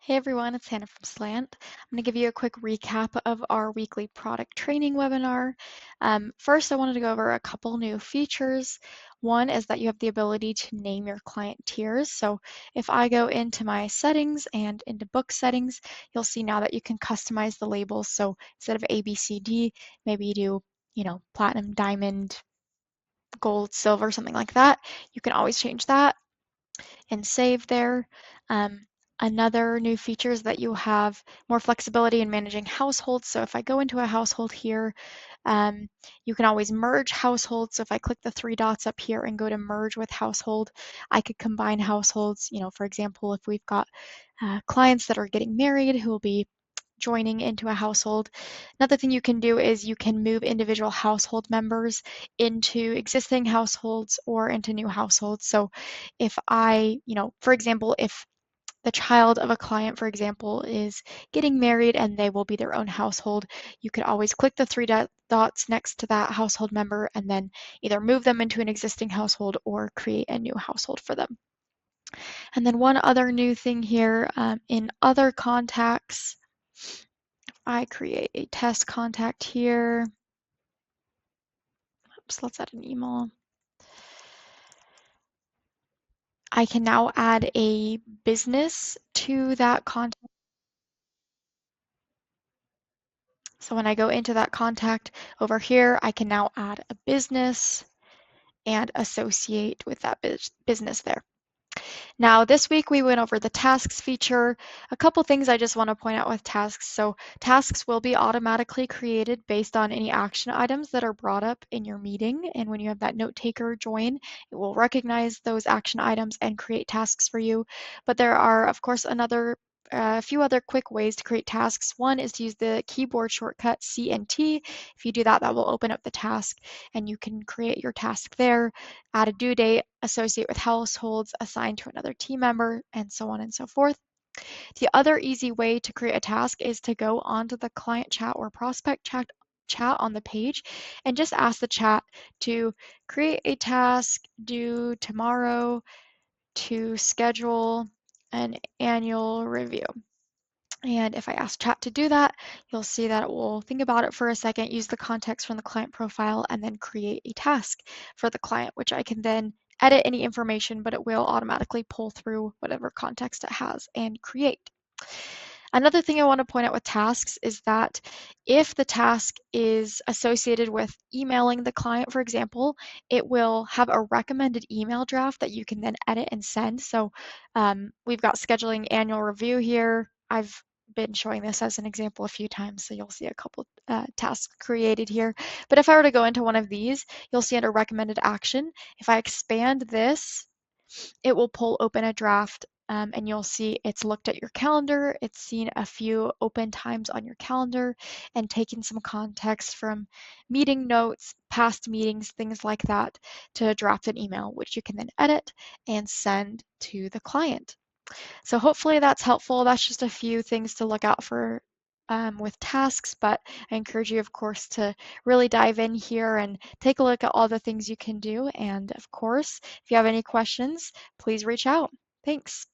Hey everyone, it's Hannah from Slant. I'm going to give you a quick recap of our weekly product training webinar. First, I wanted to go over a couple new features. One is that you have the ability to name your client tiers. So if I go into my settings and into book settings, you'll see now that you can customize the labels. So instead of A, B, C, D, maybe you do, platinum, diamond, gold, silver, something like that. You can always change that and save there. Um, Another new feature is that you have more flexibility in managing households. So if I go into a household here, um, you can always merge households. So if I click the three dots up here and go to merge with household, I could combine households. For example, if we've got clients that are getting married who will be joining into a household. Another thing you can do is you can move individual household members into existing households or into new households. So if for example, if the child of a client, for example, is getting married and they will be their own household, you could always click the three dots next to that household member and then either move them into an existing household or create a new household for them. And then one other new thing here in other contacts, I create a test contact here. Oops, let's add an email. I can now add a business to that contact. So when I go into that contact over here, I can now add a business and associate with that business there. Now, this week we went over the tasks feature. A couple things I just want to point out with tasks. So tasks will be automatically created based on any action items that are brought up in your meeting. And when you have that note taker join, it will recognize those action items and create tasks for you. But there are, of course, a few other quick ways to create tasks. One is to use the keyboard shortcut C and T. If you do that, that will open up the task and you can create your task there, add a due date, associate with households, assign to another team member, and so on and so forth. The other easy way to create a task is to go onto the client chat or prospect chat on the page and just ask the chat to create a task due tomorrow to schedule an annual review. And if I ask chat to do that, you'll see that it will think about it for a second, use the context from the client profile, and then create a task for the client, which I can then edit any information, but it will automatically pull through whatever context it has and create. Another thing I want to point out with tasks is that if the task is associated with emailing the client, for example, it will have a recommended email draft that you can then edit and send. So we've got scheduling annual review here. I've been showing this as an example a few times, so you'll see a couple tasks created here. But if I were to go into one of these, you'll see under recommended action, if I expand this, it will pull open a draft and you'll see it's looked at your calendar, it's seen a few open times on your calendar and taken some context from meeting notes, past meetings, things like that to draft an email, which you can then edit and send to the client. So hopefully that's helpful. That's just a few things to look out for with tasks, but I encourage you, of course, to really dive in here and take a look at all the things you can do. And of course, if you have any questions, please reach out. Thanks.